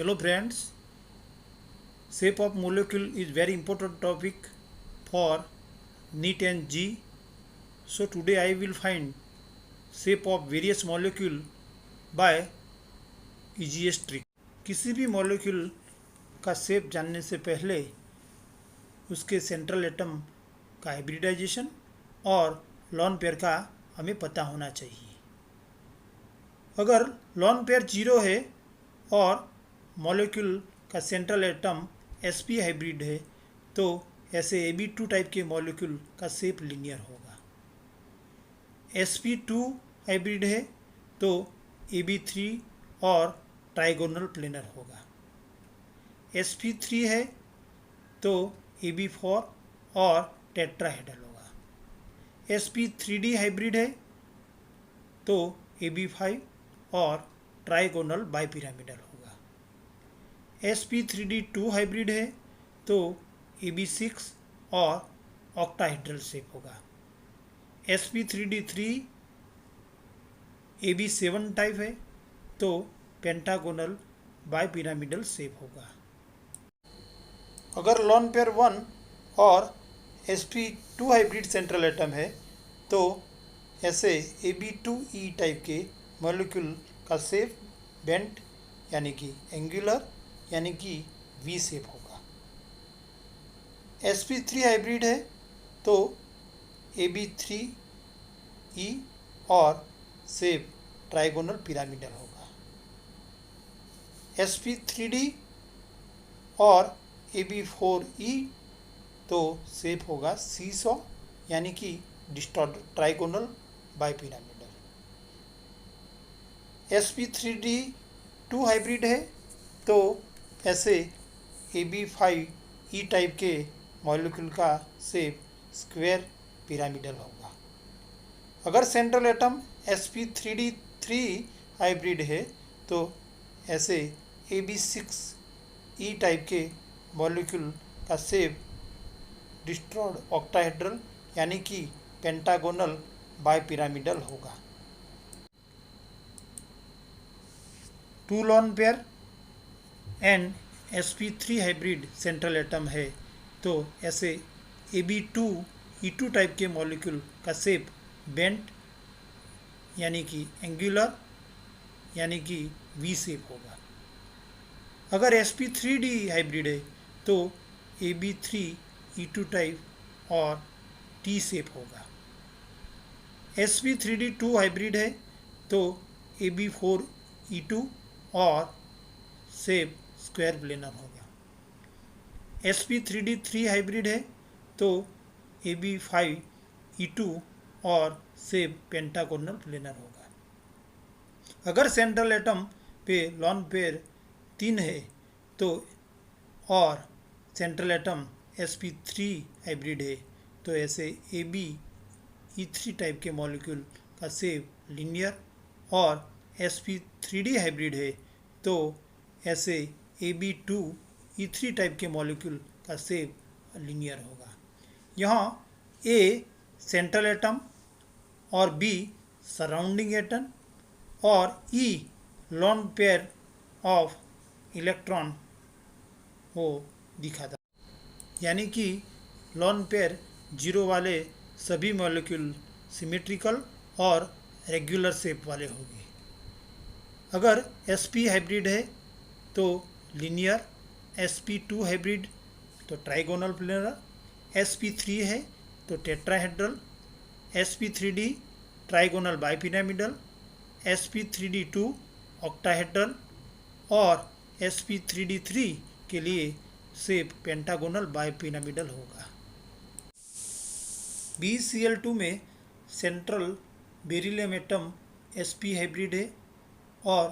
Hello friends, shape of molecule is very important topic for NEET and G. So today I will find shape of various molecule by easiest trick. किसी भी molecule का shape जानने से पहले उसके central atom का hybridisation और lone pair का हमें पता होना चाहिए। अगर लॉन पेयर 0 है और मॉलिक्यूल का सेंट्रल एटम sp हाइब्रिड है तो ऐसे Ab2 टाइप के मॉलिक्यूल का शेप लीनियर होगा। sp2 हाइब्रिड है तो Ab3 और ट्राइगोनल प्लेनर होगा। sp3 है तो Ab4 और टेट्राहेड्रल होगा। sp3d हाइब्रिड है तो Ab5 और ट्राइगोनल बाइपिरामिडल होगा। sp3d2 हाइब्रिड है तो Ab6 और ऑक्टाहेड्रल शेप होगा। sp3d3 Ab7 टाइप है तो पेंटागोनल बाइपिरामिडल शेप होगा। अगर लॉन पेयर 1 और sp2 हाइब्रिड सेंट्रल एटम है तो ऐसे Ab2E टाइप के मॉलिक्यूल का शेप बेंट यानी कि एंगुलर यानी कि V शेप होगा। sp3 हाइब्रिड है तो Ab3E और शेप ट्राइगोनल पिरामिडल होगा। sp3d और Ab4E तो शेप होगा सीसॉ यानी कि distorted trigonal bipyramidal. sp3d2 hybrid है तो ऐसे Ab5E टाइप के मॉलिक्यूल का शेप स्क्वायर पिरामिडल होगा। अगर सेंट्रल एटम sp3d3 हाइब्रिड है तो ऐसे Ab6E टाइप के मॉलिक्यूल का शेप डिस्ट्रॉयड ऑक्टाहेड्रल यानी कि पेंटागोनल बाइपिरामिडल होगा। 2 lone pair and sp3 hybrid central atom है तो ऐसे Ab2E2 टाइप के मॉलिक्यूल का शेप बेंट यानी कि एंगुलर यानी कि V शेप होगा। अगर sp3d हाइब्रिड है तो Ab3E2 टाइप और T शेप होगा। sp3d2 हाइब्रिड है तो Ab4E2 और शेप स्क्वायर प्लेनर होगा। sp3d3 हाइब्रिड है तो Ab5E2 और शेप पेंटागोनल प्लेनर होगा। अगर सेंट्रल एटम पे लॉन पेयर 3 है तो और सेंट्रल एटम sp3 हाइब्रिड है तो ऐसे Abe3 टाइप के मॉलिक्यूल का शेप लीनियर और sp3d हाइब्रिड है तो ऐसे Ab2E3 टाइप के मॉलिक्यूल का शेप लीनियर होगा। यहाँ A सेंट्रल एटम और B सराउंडिंग एटम और E lone pair of electron वो दिखाता यानी कि लॉन पेयर 0 वाले सभी मॉलिक्यूल सिमेट्रिकल और रेगुलर शेप वाले होंगे। अगर sp हाइब्रिड है तो लीनियर, sp2 हाइब्रिड तो ट्राइगोनल प्लेनर, sp3 है तो tetrahedral, sp3d trigonal bipyramidal, sp3d2 octahedral और sp3d3 के लिए शेप पेंटागोनल बाइपिरामिडल होगा। BeCl2 में central beryllium atom sp hybrid है और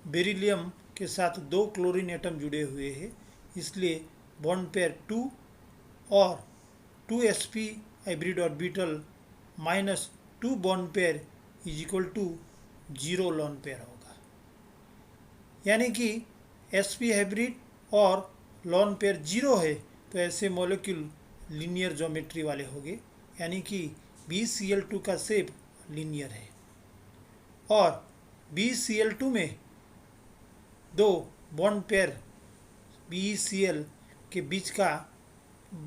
बेरिलियम के साथ 2 क्लोरीन एटम जुड़े हुए हैं, इसलिए बॉन्ड पेयर 2 और 2sp hybrid orbital minus 2 bond pair is equal to 0 lone pair होगा। यानी कि sp हाइब्रिड और लॉन पेयर 0 है तो ऐसे मॉलिक्यूल लीनियर ज्योमेट्री वाले होंगे यानी कि BeCl2 का शेप लीनियर है। और BeCl2 में 2 बॉन्ड पेयर BeCl के बीच का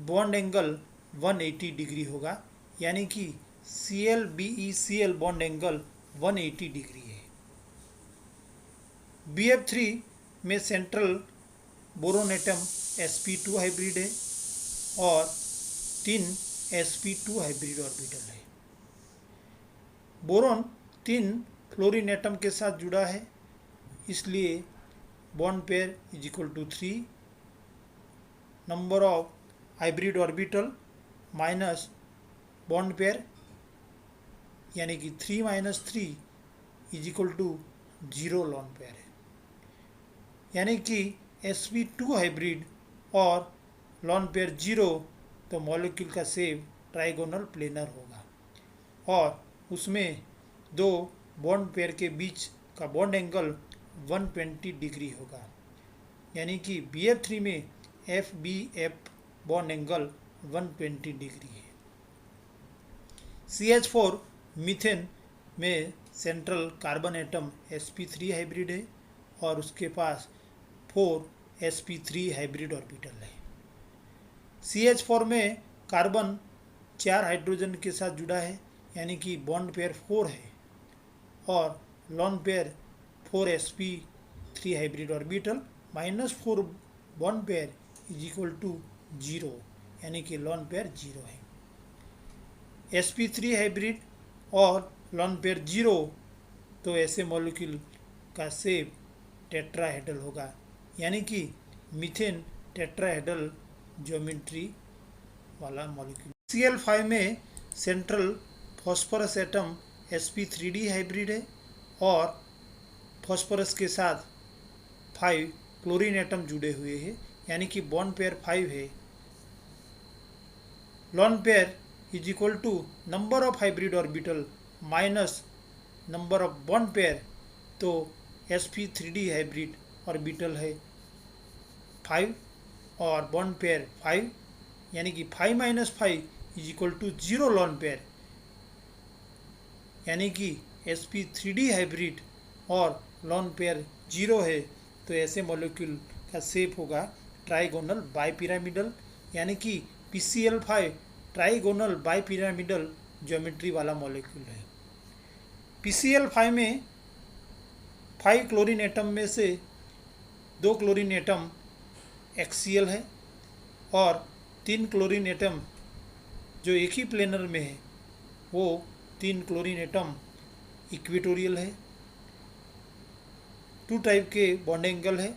बॉन्ड एंगल 180 डिग्री होगा, यानी कि Cl-BeCl बॉन्ड एंगल 180 डिग्री है। BF3 में central boron atom sp2 hybrid है और 3 sp2 हाइब्रिड ऑर्बिटल है। बोरोन 3 फ्लोरीन एटम के साथ जुड़ा है, इसलिए bond pair is equal to 3, number of hybrid orbital minus bond pair, यानी कि 3 minus 3 is equal to 0 lone pair है, यानी कि sp2 हाइब्रिड और लॉन पेयर 0, तो मॉलिक्यूल का शेप ट्राइगोनल प्लेनर होगा और उसमें दो बॉन्ड पेयर के बीच का बॉन्ड एंगल 120 डिग्री होगा, यानी कि BF3 में FBF बॉन्ड एंगल 120 डिग्री है। CH4 मीथेन में central carbon atom sp3 hybrid है और उसके पास 4 sp3 हाइब्रिड ऑर्बिटल है। CH4 में कार्बन 4 हाइड्रोजन के साथ जुड़ा है, यानी कि बॉन्ड पेयर 4 है और lone pair 4 sp3 hybrid orbital minus 4 bond pair is equal to 0, यानी कि लॉन पेयर 0 है। sp3 हाइब्रिड और लॉन पेयर 0, तो ऐसे मॉलिक्यूल का शेप टेट्राहेड्रल होगा, यानी कि मीथेन टेट्राहेड्रल ज्योमेट्री वाला मॉलिक्यूल। Cl5 में central phosphorus atom sp3d hybrid है और फॉस्फोरस के साथ 5 क्लोरीन एटम जुड़े हुए हैं, यानी कि बॉन्ड पेयर 5 है। Lone pair is equal to number of hybrid orbital minus number of bond pair, तो sp3d हाइब्रिड ऑर्बिटल है 5 और बॉन्ड पेयर 5, यानी कि 5 minus 5 is equal to 0 lone pair, यानी कि sp3d हाइब्रिड और लॉन पेयर 0 है, तो ऐसे मॉलिक्यूल का शेप होगा ट्राइगोनल बाइपिरामिडल, यानी कि PCl5 ट्राइगोनल बाइपिरामिडल ज्योमेट्री वाला मॉलिक्यूल है। PCl5 में 5 क्लोरीन एटम में से 2 क्लोरीन एटम एक्सियल है और 3 क्लोरीन एटम जो एक ही प्लेनर में है वो 3 क्लोरीन एटम इक्वेटोरियल है। 2 टाइप के बॉन्ड एंगल है,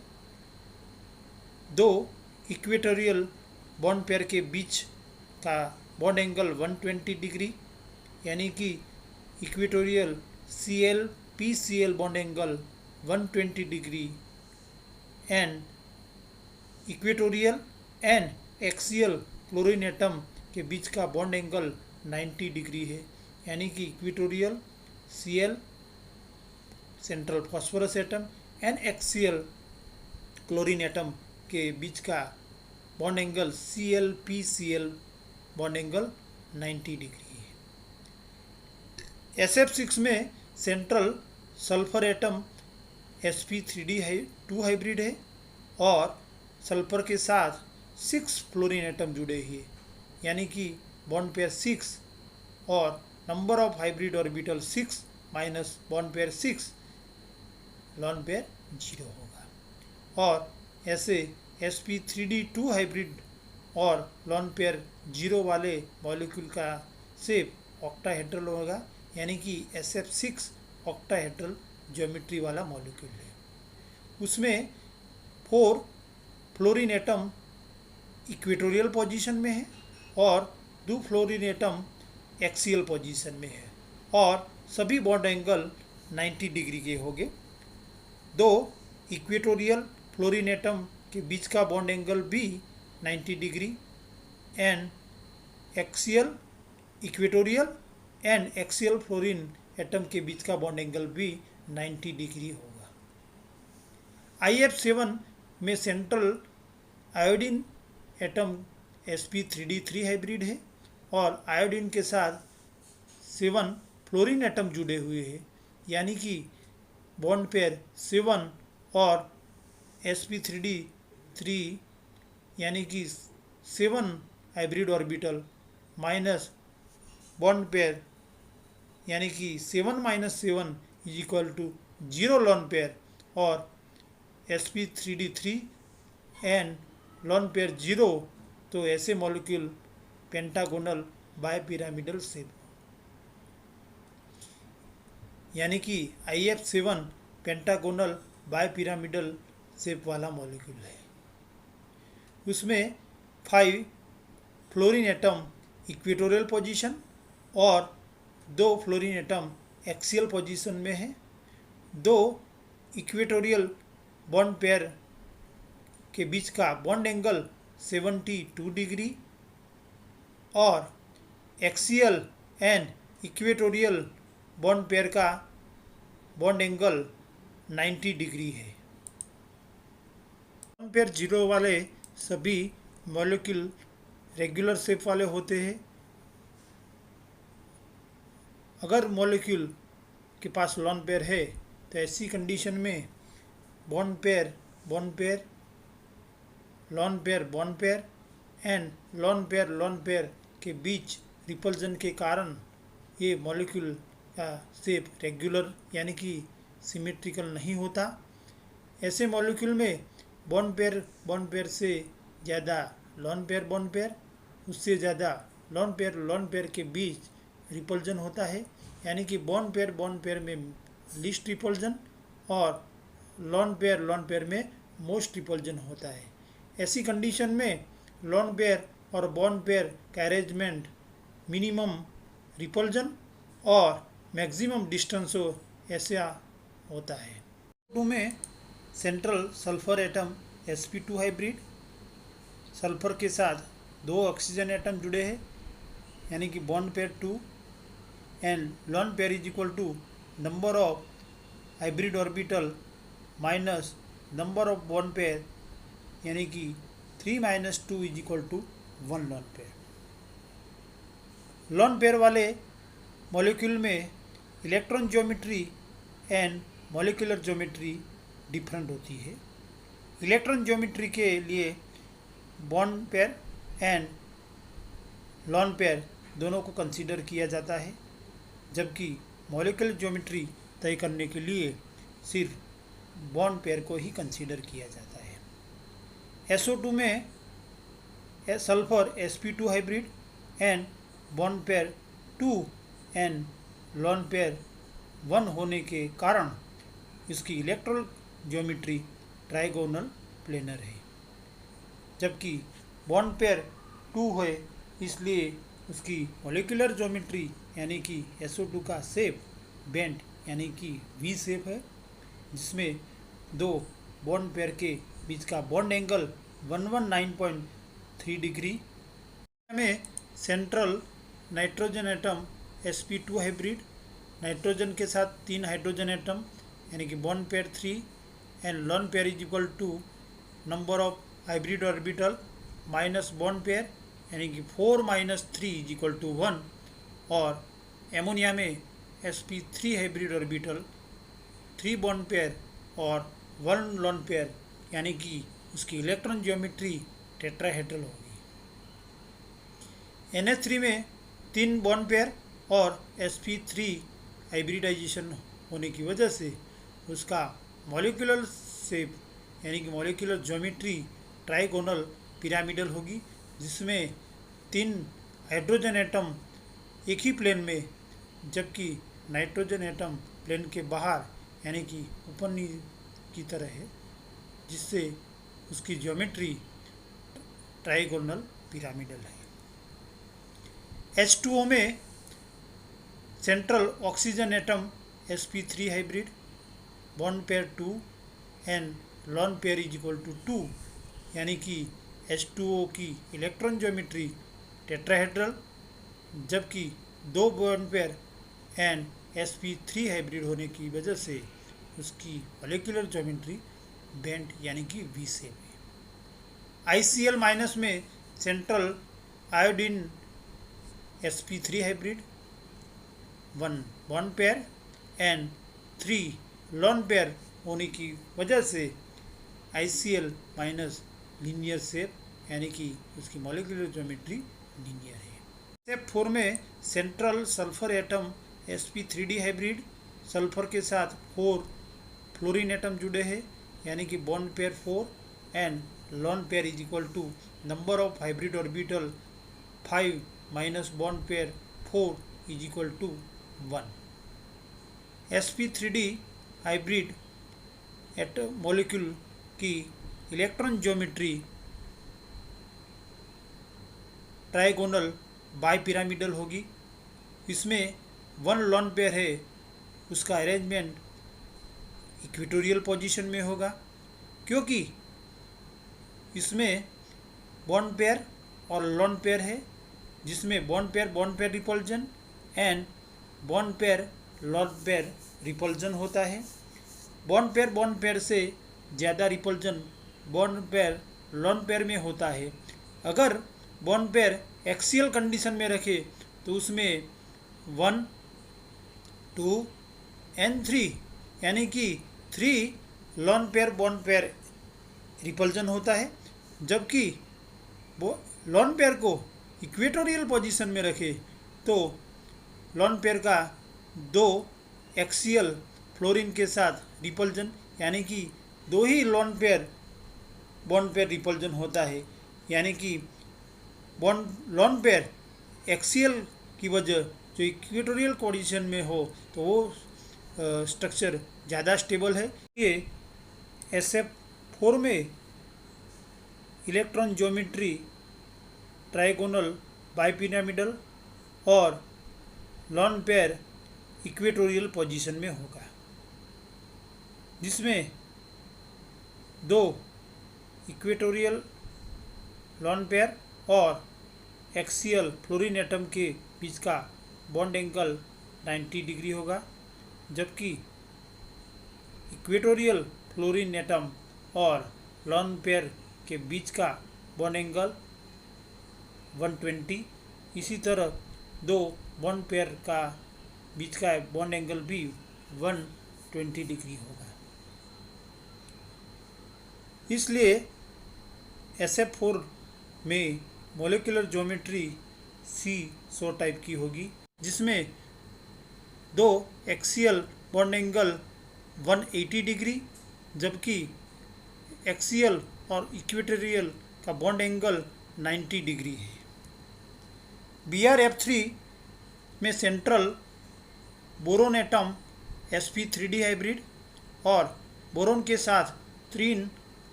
2 इक्वेटोरियल बॉन्ड पेयर के बीच का बॉन्ड एंगल 120 डिग्री, यानी कि equatorial Cl-PCl bond angle 120 degree and equatorial and axial chlorine atom के बीच का बॉन्ड एंगल 90 डिग्री है, यानी कि equatorial Cl central phosphorus atom and axial chlorine atom के बीच का bond angle Cl-PCl bond angle 90 degree है। SF6 में central sulphur atom sp3d2 hybrid है और सल्फर के साथ 6 फ्लोरीन एटम जुड़े हैं, यानी कि बॉन्ड पेयर 6 और number of hybrid orbital 6 minus bond pair 6, lawn pair 0 होगा और ऐसे sp3d2 हाइब्रिड और लॉन पेयर 0 वाले मॉलिक्यूल का शेप ऑक्टाहेड्रल होगा, यानी कि SF6 ऑक्टाहेड्रल ज्योमेट्री वाला मॉलिक्यूल है। उसमें 4 फ्लोरीन एटम इक्वेटोरियल पोजीशन में है और 2 फ्लोरीन एटम एक्सियल पोजीशन में है और सभी बॉन्ड एंगल 90 डिग्री के होंगे। 2 इक्वेटोरियल फ्लोरीन एटम के बीच का बॉन्ड एंगल भी 90 degree and axial equatorial and axial fluorine atom के बीच का बॉन्ड एंगल भी 90 डिग्री होगा। IF7 में central iodine atom sp3d3 hybrid है और आयोडीन के साथ 7 फ्लोरीन एटम जुड़े हुए हैं, यानी कि बॉन्ड पेयर 7 और sp3d3 यानी कि 7 hybrid orbital minus bond pair यानी कि 7 minus 7 is equal to 0 lone pair और sp3d3 एंड लोन पेयर 0, तो ऐसे मॉलिक्यूल पेंटागोनल बायपिरामिडल शेप यानी कि IF7 पेंटागोनल बायपिरामिडल शेप वाला मॉलिक्यूल है। उसमें 5 फ्लोरीन एटम इक्वेटोरियल पोजीशन और 2 फ्लोरीन एटम एक्सियल पोजीशन में है। 2 इक्वेटोरियल बॉन्ड पेयर के बीच का बॉन्ड एंगल 72 डिग्री और axial and equatorial bond pair का बॉन्ड एंगल 90 डिग्री है। बॉन्ड पेयर 0 वाले सभी मॉलिक्यूल रेगुलर शेप वाले होते हैं। अगर मॉलिक्यूल के पास लोन पेयर है तो ऐसी कंडीशन में bond pair lone pair and lone pair के बीच रिपल्जन के कारण ये मॉलिक्यूल का शेप रेगुलर यानी कि सिमेट्रिकल नहीं होता। ऐसे मॉलिक्यूल में बॉन्ड पेयर से ज़्यादा लोन पेयर उससे ज़्यादा लोन पेयर के बीच रिपल्जन होता है, यानी कि बॉन्ड पेयर में लीस्ट रिपल्जन और लोन पेयर में मोस्ट रिपल्जन होता है। ऐसी कंडीशन में लोन पेयर और बॉन्ड पेयर का अरेंजमेंट मिनिमम रिपल्जन और मैक्सिमम डिस्टेंस हो ऐसा होता है। 2 में central sulphur atom sp2 hybrid, sulphur के साथ 2 ऑक्सीजन एटम जुड़े हैं यानी कि bond pair 2 and lone pair is equal to number of hybrid orbital minus number of bond pair यानी कि 3 minus 2 is equal to 1 lone pair. Lone pair वाले molecule में electron geometry and molecular geometry different होती है। Electron geometry के लिए bond pair and lone pair दोनों को कंसीडर किया जाता है, जबकि मॉलिक्यूलर ज्योमेट्री तय करने के लिए सिर्फ बॉन्ड पेयर को ही कंसीडर किया जाता है। SO2 में sulphur sp2 hybrid and bond pair 2 and lone pair 1 होने के कारण इसकी इलेक्ट्रॉन ज्योमेट्री ट्राइगोनल प्लेनर है, जबकि बॉन्ड पेयर 2 है इसलिए उसकी मॉलिक्यूलर ज्योमेट्री यानी कि SO2 का शेप बेंट यानी कि V शेप है, जिसमें 2 बॉन्ड पेयर के बीच का बॉन्ड एंगल 119.3 डिग्री में central nitrogen atom sp2 hybrid, nitrogen के साथ 3 हाइड्रोजन एटम यानी कि bond pair 3 and lone pair is equal to number of hybrid orbital minus bond pair यानी कि 4 माइनस 3 इज इक्वल टू 1 और एमोनिया में sp3 hybrid orbital 3 bond pair और 1 lone pair यानी कि उसकी इलेक्ट्रॉन ज्योमेट्री टेट्राहेड्रल होगी। NH3 में 3 बॉन्ड पेयर और sp3 हाइब्रिडाइजेशन होने की वजह से उसका मॉलिक्यूलर शेप यानी कि मॉलिक्यूलर ज्योमेट्री ट्राइगोनल पिरामिडल होगी, जिसमें 3 हाइड्रोजन एटम एक ही प्लेन में जबकि नाइट्रोजन एटम प्लेन के बाहर यानी कि ऊपर की तरह है, जिससे उसकी ज्योमेट्री ट्राइगोनल पिरामिडल है। H2O में central oxygen atom sp3 hybrid, bond pair 2 and lone pair is equal to 2 यानी कि H2O की इलेक्ट्रॉन ज्योमेट्री टेट्राहेड्रल, जबकि 2 bond pair and sp3 hybrid होने की वजह से उसकी मॉलिक्यूलर ज्योमेट्री बेंट यानी कि V शेप है। ICl माइनस में central iodine sp3 hybrid, 1 bond pair and 3 lone pair होने की वजह से ICl माइनस लीनियर शेप, यानी कि उसकी मॉलिक्यूलर ज्योमेट्री लीनियर है। स्टेप 4 में central sulphur atom sp3d hybrid, sulphur के साथ 4 फ्लोरीन एटम जुड़े हैं, यानी कि bond pair 4 and lone pair is equal to number of hybrid orbital 5 minus bond pair 4 is equal to 1। sp3d hybrid atom molecule की electron geometry trigonal bipyramidal होगी। इसमें 1 lone pair है, उसका अरेंजमेंट इक्वेटोरियल पोजीशन में होगा, क्योंकि इसमें bond pair और लोन पेयर है, जिसमें bond pair repulsion and bond pair lone pair repulsion होता है। बॉन्ड पेयर से ज़्यादा repulsion bond pair lone pair में होता है। अगर बॉन्ड पेयर एक्सियल कंडीशन में रखे तो उसमें 1, 2 एंड 3, यानी कि 3 loan pair bond pair repulsion होता है, जबकि लोन पेयर को इक्वेटोरियल पोजीशन में रखे तो लोन पेयर का 2 एक्सियल फ्लोरीन के साथ रिपल्जन, यानी कि 2 ही lone pair bond pair repulsion होता है, यानी कि लोन पेयर एक्सियल की वजह जो इक्वेटोरियल पोजीशन में हो तो वो स्ट्रक्चर ज़्यादा स्टेबल है। ये SF4 में इलेक्ट्रॉन ज्योमेट्री ट्राइगोनल बाइपिरामिडल और लोन पेयर इक्वेटोरियल पोजीशन में होगा, जिसमें 2 इक्वेटोरियल लोन पेयर और एक्सियल फ्लोरीन एटम के बीच का बॉन्ड एंगल 90 डिग्री होगा, जबकि इक्वेटोरियल फ्लोरीन एटम और लोन पेयर के बीच का बॉन्ड एंगल 120। इसी तरह 2 बॉन्ड पेयर का बीच का बॉन्ड एंगल भी 120 डिग्री होगा। इसलिए SF4 में मॉलिक्यूलर ज्योमेट्री C टाइप की होगी, जिसमें 2 एक्सियल बॉन्ड एंगल 180 डिग्री, जबकि एक्सियल और इक्वेटोरियल का बॉन्ड एंगल 90 डिग्री है। BrF3 में central boron atom sp3d hybrid और बोरोन के साथ 3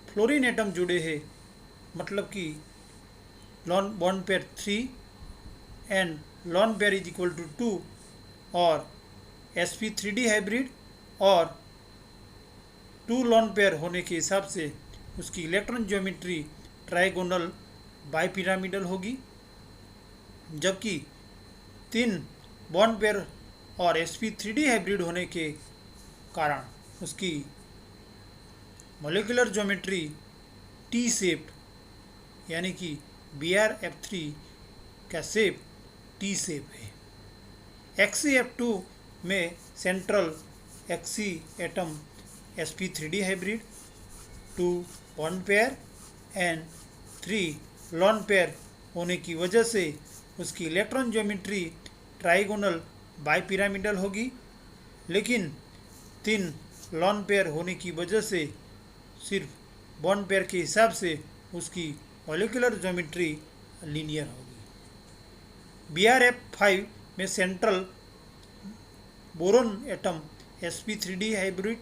फ्लोरीन एटम जुड़े हैं, मतलब कि lone bond pair 3 and lone pair is equal to 2, और sp3d हाइब्रिड और 2 लोन पेयर होने के हिसाब से उसकी इलेक्ट्रॉन ज्योमेट्री ट्राइगोनल बाइपिरामिडल होगी, जबकि 3 बॉन्ड पेयर और sp3d हाइब्रिड होने के कारण उसकी मॉलिक्यूलर ज्योमेट्री टी शेप, यानी कि BrF3 का शेप टी शेप है। XeF2 में central Xe atom sp3d hybrid, 2 bond pair and 3 lone pair होने की वजह से उसकी इलेक्ट्रॉन ज्योमेट्री ट्राइगोनल बाइपिरामिडल होगी, लेकिन 3 लोन पेयर होने की वजह से सिर्फ बॉन्ड पेयर के हिसाब से उसकी मॉलिक्यूलर ज्योमेट्री लीनियर होगी। BrF5 में central boron atom sp3d hybrid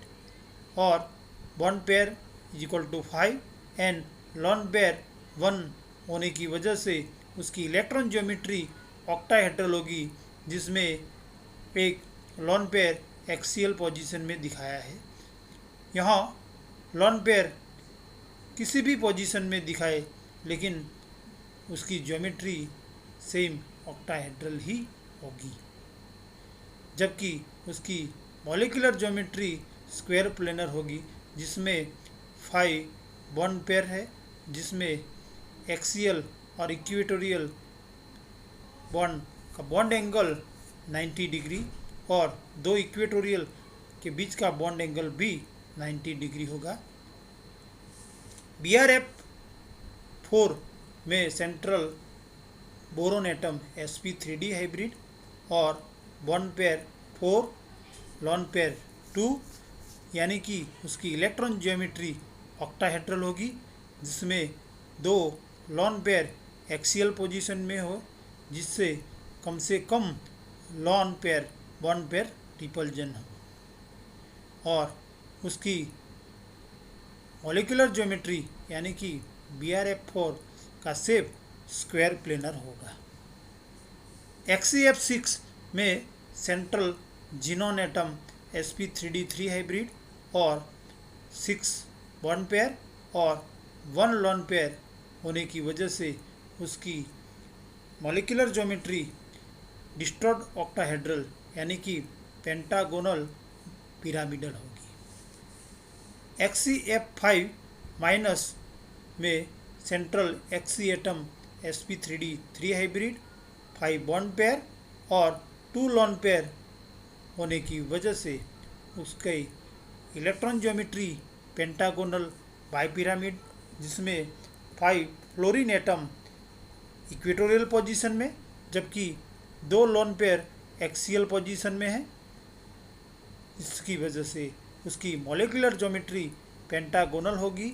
और bond pair is equal to 5 and lone pair 1 होने की वजह से उसकी इलेक्ट्रॉन ज्योमेट्री ऑक्टाहेड्रल होगी, जिसमें एक लोन पेयर एक्सियल पोजीशन में दिखाया है। यहाँ लोन पेयर किसी भी पोजीशन में दिखाए, लेकिन उसकी ज्योमेट्री सेम ऑक्टाहेड्रल ही होगी, जबकि उसकी मॉलिक्यूलर ज्योमेट्री स्क्वायर प्लेनर होगी, जिसमें 5 बॉन्ड पेयर है, जिसमें एक्सियल और इक्वेटोरियल बॉन्ड का बॉन्ड एंगल 90 डिग्री और 2 इक्वेटोरियल के बीच का बॉन्ड एंगल भी 90 डिग्री होगा। BRF4 में central boron atom sp3d hybrid और बॉन्ड पेयर 4 लॉन पेयर 2 यानी कि उसकी इलेक्ट्रॉन ज्योमेट्री ऑक्टाहेड्रल होगी, जिसमें दो लॉन पेयर एक्सियल पोजीशन में हो, जिससे कम से कम lone pair bond pair repulsion हो, और उसकी मॉलिक्यूलर ज्योमेट्री यानी कि BRF4 का शेप स्क्वायर प्लेनर होगा। XCF6 में central xenon atom sp3d3 hybrid और 6 बॉन्ड पेयर और 1 लॉन पेयर होने की वजह से उसकी मॉलिक्यूलर ज्योमेट्री डिस्टॉर्ट ऑक्टाहेड्रल यानी कि पेंटागोनल पिरामिडल होगी। XCF5 माइनस में central XC atom sp3d3 hybrid 5 bond pair और 2 लॉन पेयर होने की वजह से उसके इलेक्ट्रॉन ज्योमेट्री पेंटागोनल बाइपिरामिड, जिसमें 5 फ्लोरीन एटम इक्वेटोरियल पोजीशन में जबकि 2 लॉन पेयर एक्सियल पोजीशन में है। इसकी वजह से उसकी मॉलिक्यूलर ज्योमेट्री पेंटागोनल होगी